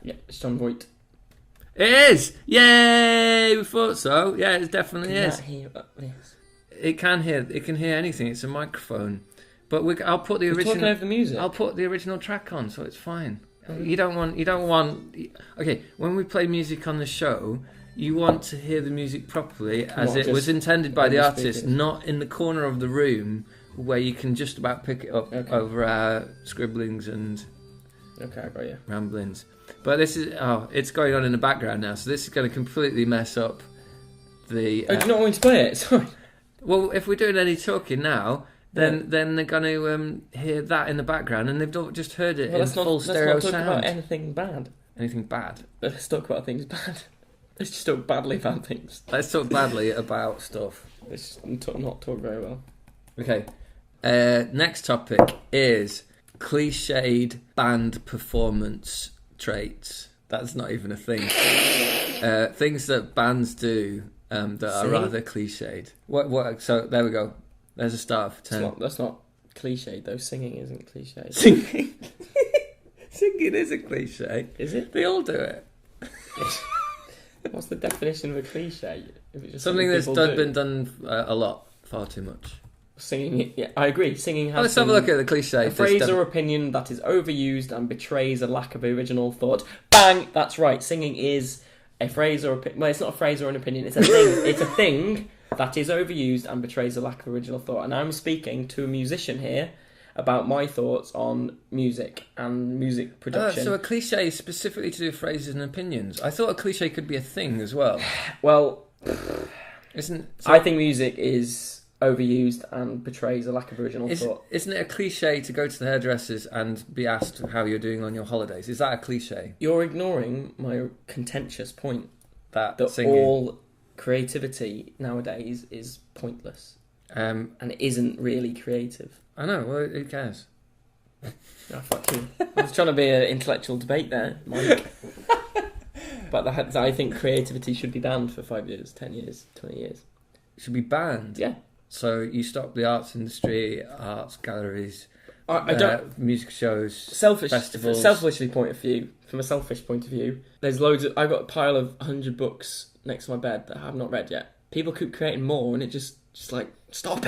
Yeah, it's John Voight. It is! Yay! We thought so. Yeah, it definitely is. Can hear this? It can hear anything. It's a microphone. But I'll put the original. Talking over the music. I'll put the original track on, so it's fine. You don't want. Okay, when we play music on the show, you want to hear the music properly as it was intended by the artist, not in the corner of the room where you can just about pick it up over our scribblings and I got you. ramblings. But this is it's going on in the background now, so this is going to completely mess up the. Do you not want me to play it? Sorry. Well, if we're doing any talking now, then they're going to hear that in the background, and they've just heard it in full stereo sound. Let's not talk about anything bad. Anything bad? Let's talk about things bad. Let's just talk badly about things. Let's talk badly about stuff. Let's not talk very well. Okay. Next topic is cliched band performance traits. That's not even a thing. Things that bands do that are rather cliched. What? So there we go. There's a start for 10. That's not cliched though. Singing isn't cliched. Singing is a cliche. Is it? They all do it. What's the definition of a cliche? If it's just something that's been done a lot, far too much. Singing, yeah, I agree. Singing has. Let's have a look at the cliche. A phrase or opinion that is overused and betrays a lack of original thought. Bang! That's right. Singing is a phrase or opinion. Well, it's not a phrase or an opinion. It's a thing. It's a thing that is overused and betrays a lack of original thought. And I'm speaking to a musician here about my thoughts on music and music production. So a cliche is specifically to do with phrases and opinions. I thought a cliche could be a thing as well. Well, I think music is overused and betrays a lack of original thought. Isn't it a cliche to go to the hairdressers and be asked how you're doing on your holidays? Is that a cliche? You're ignoring my contentious point that singing. All creativity nowadays is pointless and it isn't really creative. I know, well, who cares? Oh, fuck you. I was trying to be an intellectual debate there, Mike. But I think creativity should be banned for 5 years, 10 years, 20 years. It should be banned? Yeah. So you stop the arts industry, arts galleries, I don't music shows, festivals. From a selfish point of view, there's loads of. I've got a pile of 100 books next to my bed that I have not read yet. People keep creating more, and it just like stop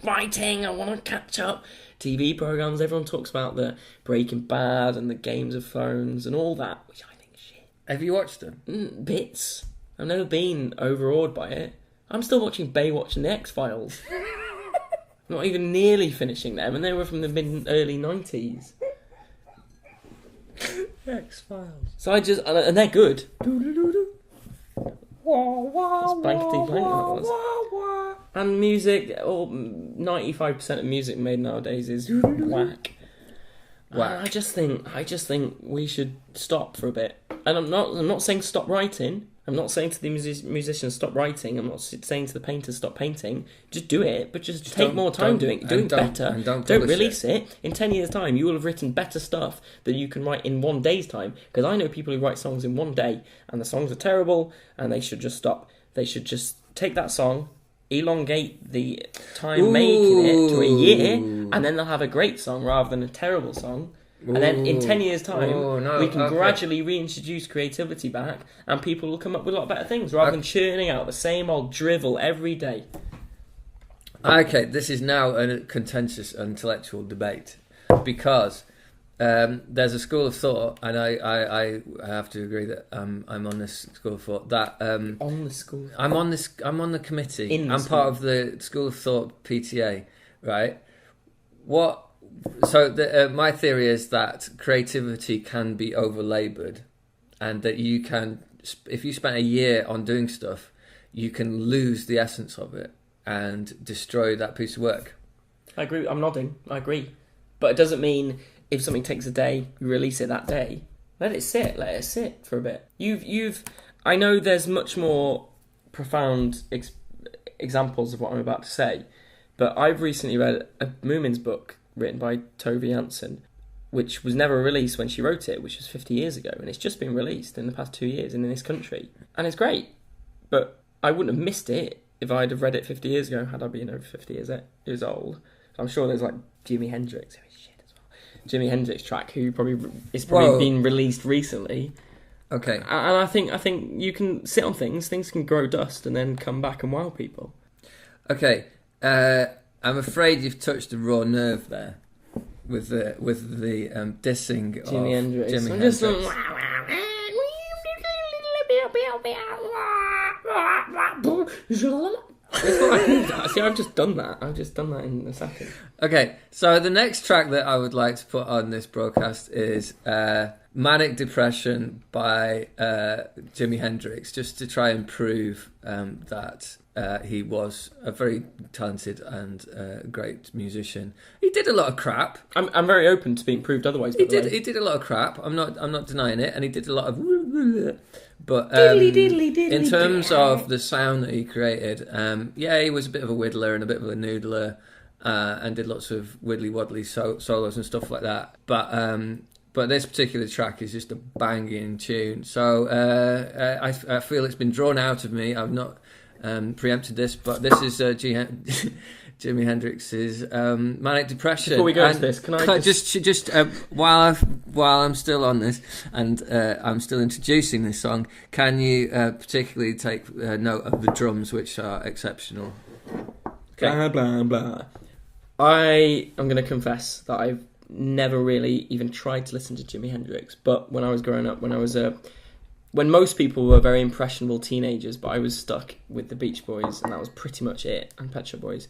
writing. I want to catch up. TV programs. Everyone talks about the Breaking Bad and the Games of Thrones and all that, which I think is shit. Have you watched them? Bits. I've never been overawed by it. I'm still watching Baywatch and the X-Files. Not even nearly finishing them, and they were from the early 90s. X-Files. So and they're good. It's blankety blank that was. And music, 95% of music made nowadays is whack. I just think we should stop for a bit. And I'm not saying stop writing. I'm not saying to the musicians stop writing. I'm not saying to the painters stop painting. Just do it, but just take more time doing it better. And don't release it. In 10 years' time, you will have written better stuff that you can write in 1 day's time. Because I know people who write songs in 1 day, and the songs are terrible, and they should just stop. They should just take that song, elongate the time making it to a year, and then they'll have a great song rather than a terrible song. And then in 10 years' time, we can gradually reintroduce creativity back, and people will come up with a lot better things rather than churning out the same old drivel every day. Okay, this is now a contentious intellectual debate because there's a school of thought, and I have to agree that I'm on this school of thought. On the school. I'm on the committee. I'm school. part of the school of thought PTA, right? So my theory is that creativity can be over-laboured, and that you can, if you spent a year on doing stuff, you can lose the essence of it and destroy that piece of work. I agree. I'm nodding. I agree. But it doesn't mean if something takes a day, you release it that day. Let it sit. Let it sit for a bit. I know there's much more profound examples of what I'm about to say, but I've recently read a Moomin's book written by Tove Jansson, which was never released when she wrote it, which was 50 years ago, and it's just been released in the past 2 years in this country. And it's great, but I wouldn't have missed it if I'd have read it 50 years ago, had I been over 50 years old. I'm sure there's like Jimi Hendrix, who is shit as well. Jimi Hendrix track, who is probably been released recently. Okay. And I think you can sit on things can grow dust and then come back and wow people. Okay. I'm afraid you've touched a raw nerve there with the dissing Jimi of Hendrix. Jimi I'm Hendrix. See, I've just done that. In a second. Okay, so the next track that I would like to put on this broadcast is Manic Depression by Jimi Hendrix, just to try and prove that he was a very talented and great musician. He did a lot of crap. I'm very open to being proved otherwise. He did a lot of crap. I'm not denying it, and he did a lot of. But in terms of the sound that he created, he was a bit of a whittler and a bit of a noodler, and did lots of widdly waddly solos and stuff like that. But this particular track is just a banging tune. So I feel it's been drawn out of me. I've not preempted this, but this is Jimi Hendrix's Manic Depression. Before we go into this, can I just while I'm still on this and I'm still introducing this song, can you particularly take note of the drums, which are exceptional? Okay. Blah blah blah. I am going to confess that I've never really even tried to listen to Jimi Hendrix, but when I was growing up, when most people were very impressionable teenagers, but I was stuck with the Beach Boys, and that was pretty much it, and Pet Shop Boys.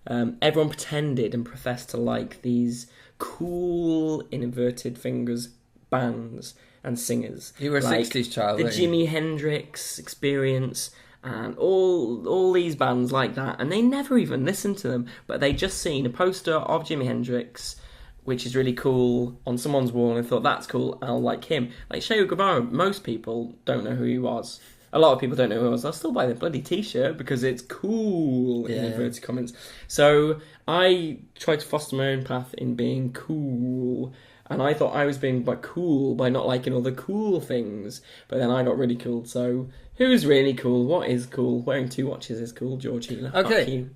Everyone pretended and professed to like these cool, in inverted fingers, bands and singers. You were a 60s child, the weren't you? Jimi Hendrix Experience and all these bands like that, and they never even listened to them, but they just seen a poster of Jimi Hendrix, which is really cool, on someone's wall, and thought, that's cool, I'll like him. Like Che Guevara, most people don't know who he was. A lot of people don't know who he was. I'll still buy the bloody t-shirt because it's cool, in inverted comments. So I tried to foster my own path in being cool, and I thought I was being cool by not liking all the cool things, but then I got really cool. So who's really cool? What is cool? Wearing 2 watches is cool, George Healer. Okay.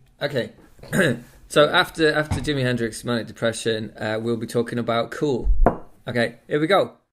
So after Jimi Hendrix Manic Depression, we'll be talking about cool. Okay, here we go.